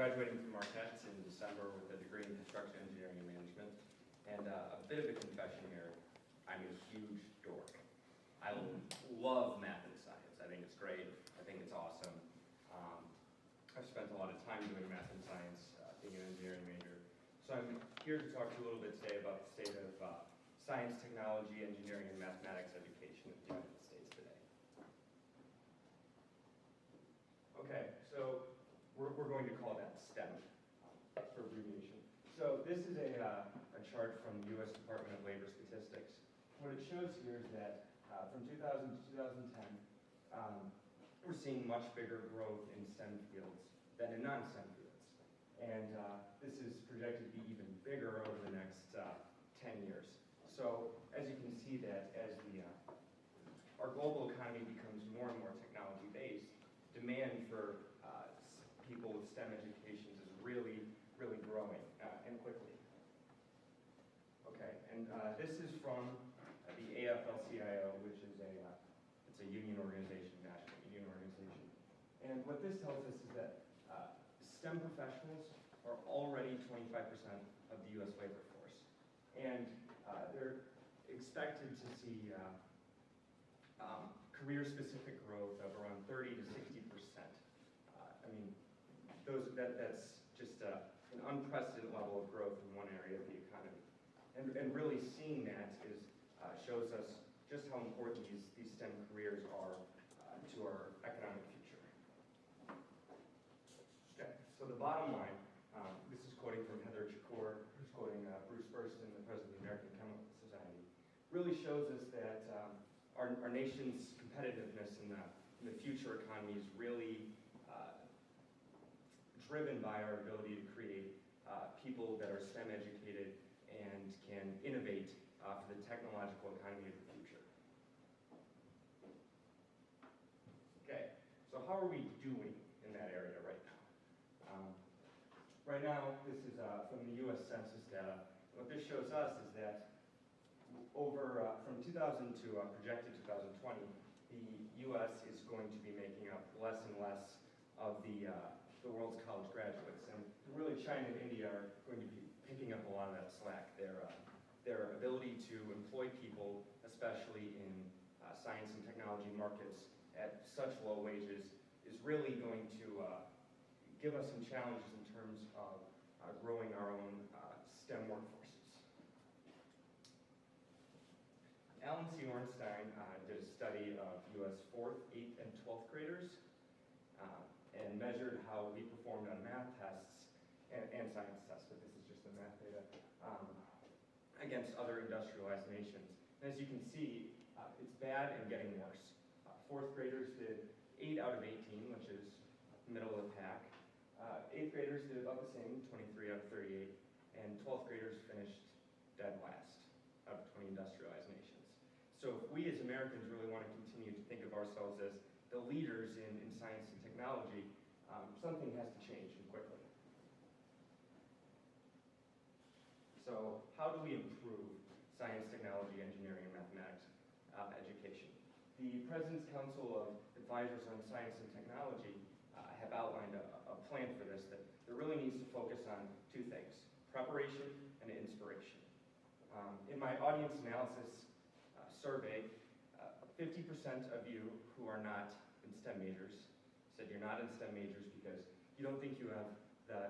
graduating from Marquette in December with a degree in construction engineering and management. And a bit of a confession here, I'm a huge dork. I love math and science. I think it's great. I think it's awesome. I've spent a lot of time doing math and science, being an engineering major. So I'm here to talk to you a little bit today about the state of science, technology, engineering, and mathematics education in the United States today. Okay, so we're going to call that STEM for abbreviation. So this is a chart from the U.S. Department of Labor Statistics. What it shows here is that from 2000 to 2010, we're seeing much bigger growth in STEM fields than in non-STEM fields. And this is projected to be even bigger over the next 10 years. So as you can see that as our global economy becomes more and more technology-based, demand for people with STEM educations is really, really growing and quickly. Okay, and this is from the AFL-CIO, which is it's a union organization, national union organization. And what this tells us is that STEM professionals are already 25% of the U.S. labor force. And they're expected to see career-specific growth of around 30 to 60%. I mean, that's just an unprecedented level of growth in one area of the economy. And really seeing that shows us just how important these STEM careers are to our economic future. Okay, so the bottom line, this is quoting from Heather Chakor, who's quoting Bruce Burston, the president of the American Chemical Society, really shows us that our nation's competitiveness in the future economy is really driven by our ability to create people that are STEM educated and can innovate for the technological economy of the future. Okay, so how are we doing in that area right now? Right now, this is from the U.S. Census data. What this shows us is that from 2000 to projected 2020, the U.S. is going to be making up less and less of the world's college graduates. And really China and India are going to be picking up a lot of that slack. Their ability to employ people, especially in science and technology markets at such low wages, is really going to give us some challenges in terms of growing our own STEM workforces. Alan C. Ornstein did a study of U.S. 4th, 8th, and 12th graders and measured how we performed on math tests and science tests, but this is just the math data, against other industrialized nations. And as you can see, it's bad and getting worse. 4th graders did 8 out of 18, which is middle of the pack. 8th graders did about the same, 23 out of 38, and 12th graders finished dead last out of 20 industrialized nations. So if we as Americans really want to continue to think of ourselves as the leaders in science and technology, something has to change and quickly. So how do we improve science, technology, engineering, and mathematics education? The President's Council of Advisors on Science and Technology have outlined a plan for this that really needs to focus on two things: preparation and inspiration. In my audience analysis survey, 50% of you who are not in STEM majors said you're not in STEM majors because you don't think you have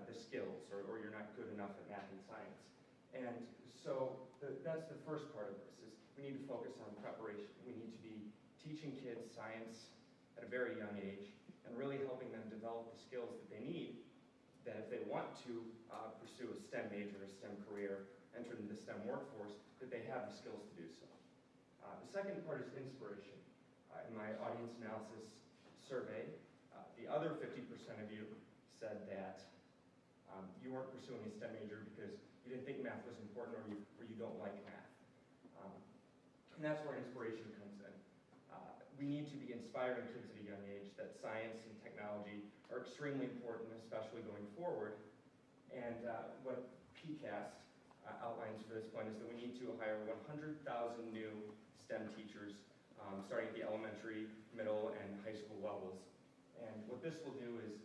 the skills or you're not good enough at math and science. And so that's the first part of this, is we need to focus on preparation. We need to be teaching kids science at a very young age and really helping them develop the skills that they need, that if they want to pursue a STEM major, a STEM career, enter into the STEM workforce, that they have the skills to do so. The second part is inspiration. In my audience analysis survey, the other 50% of you said that you weren't pursuing a STEM major because you didn't think math was important or you don't like math. And that's where inspiration comes in. We need to be inspiring kids at a young age that science and technology are extremely important, especially going forward. And what PCAST outlines for this plan is that we need to hire 100,000 new STEM teachers starting at the elementary, middle, and high school levels. And what this will do is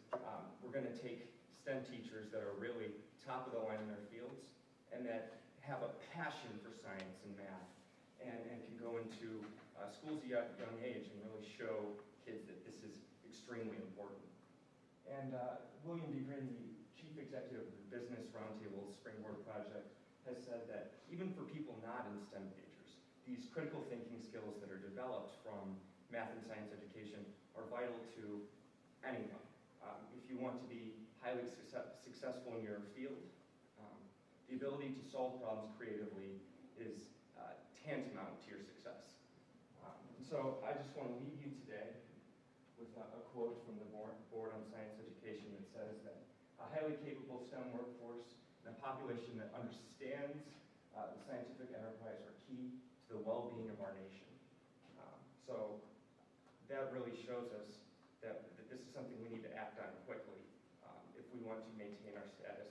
we're going to take STEM teachers that are really top of the line in their fields and that have a passion for science and math and can go into schools at a young age and really show kids that this is extremely important. And William D. Green, the chief executive of the Business Roundtable Springboard Project, has said that even for people not in STEM majors, these critical thinking skills that are developed from math and science education are vital to anyone. If you want to be highly successful in your field, the ability to solve problems creatively is tantamount to your success. So I just want to leave you today with a quote from the Board on Science Education that says that a highly capable STEM workforce and a population that understands the scientific enterprise are key to the well-being of our nation. So that really shows us that this is something we need to act on quickly if we want to maintain our status